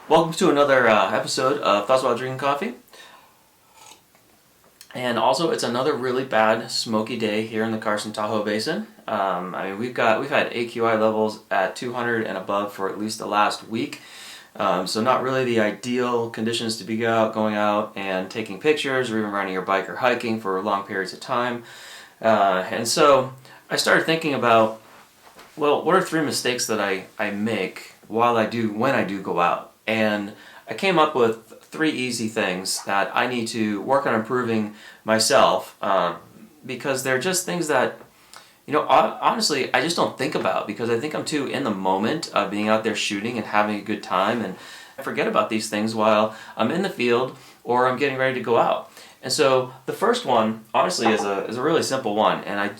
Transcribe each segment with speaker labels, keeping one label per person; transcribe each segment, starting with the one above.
Speaker 1: Welcome to another episode of Thoughts While Drinking Coffee. And also, it's another really bad smoky day here in the Carson Tahoe Basin. We've had AQI levels at 200 and above for at least the last week. So not really the ideal conditions to be going out and taking pictures or even riding your bike or hiking for long periods of time. And so I started thinking about, well, what are 3 mistakes that I make when I do go out? And I came up with 3 easy things that I need to work on improving myself, because they're just things that, honestly, I just don't think about because I think I'm too in the moment of being out there shooting and having a good time, and I forget about these things while I'm in the field or I'm getting ready to go out. And so the first one, honestly, is a really simple one, and I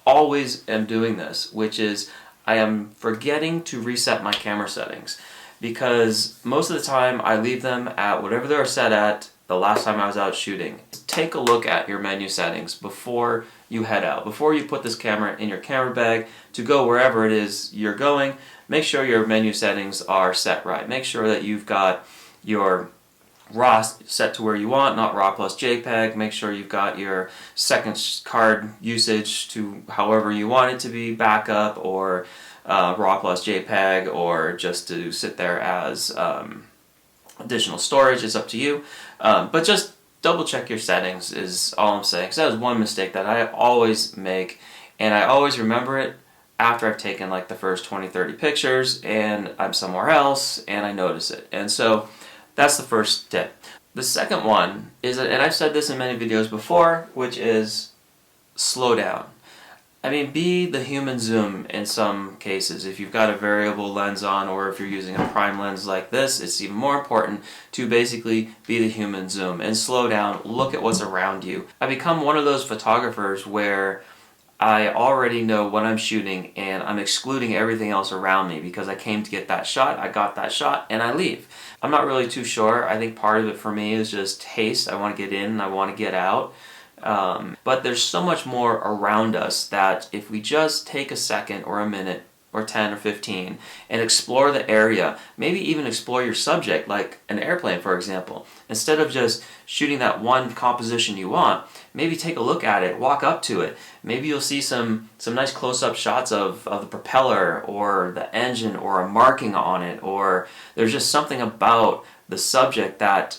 Speaker 1: always am doing this, which is I am forgetting to reset my camera settings. Because most of the time I leave them at whatever they're set at the last time I was out shooting. Take a look at your menu settings before you head out. Before you put this camera in your camera bag to go wherever it is you're going, make sure your menu settings are set right. Make sure that you've got your RAW set to where you want, not RAW plus JPEG. Make sure you've got your second card usage to however you want it to be, backup or RAW plus JPEG, or just to sit there as additional storage. It's up to you. But just double check your settings is all I'm saying. Because that is one mistake that I always make, and I always remember it after I've taken like the first 20-30 pictures and I'm somewhere else and I notice it. And so that's the first tip. The second one is, and I've said this in many videos before, which is slow down. Be the human zoom in some cases. If you've got a variable lens on, or if you're using a prime lens like this, it's even more important to basically be the human zoom and slow down, look at what's around you. I become one of those photographers where I already know what I'm shooting and I'm excluding everything else around me because I came to get that shot, I got that shot, and I leave. I'm not really too sure. I think part of it for me is just haste. I want to get in and I want to get out. But there's so much more around us that if we just take a second or a minute or 10 or 15 and explore the area, maybe even explore your subject, like an airplane, for example. Instead of just shooting that one composition you want, maybe take a look at it, walk up to it. Maybe you'll see some nice close-up shots of the propeller or the engine or a marking on it, or there's just something about the subject that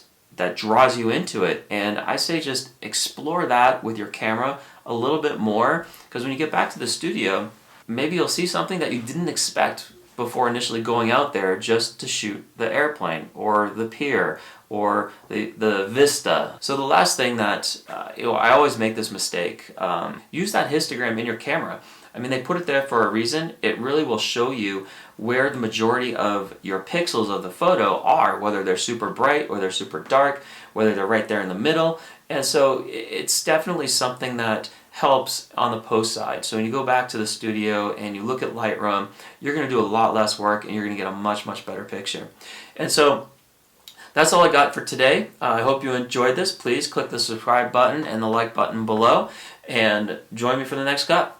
Speaker 1: draws you into it. And I say just explore that with your camera a little bit more, because when you get back to the studio, maybe you'll see something that you didn't expect before initially going out there just to shoot the airplane or the pier or the vista. So the last thing that, I always make this mistake, use that histogram in your camera. They put it there for a reason. It really will show you where the majority of your pixels of the photo are, whether they're super bright or they're super dark, whether they're right there in the middle. And so it's definitely something that helps on the post side. So when you go back to the studio and you look at Lightroom, you're going to do a lot less work and you're going to get a much, much better picture. And so that's all I got for today. I hope you enjoyed this. Please click the subscribe button and the like button below and join me for the next cut.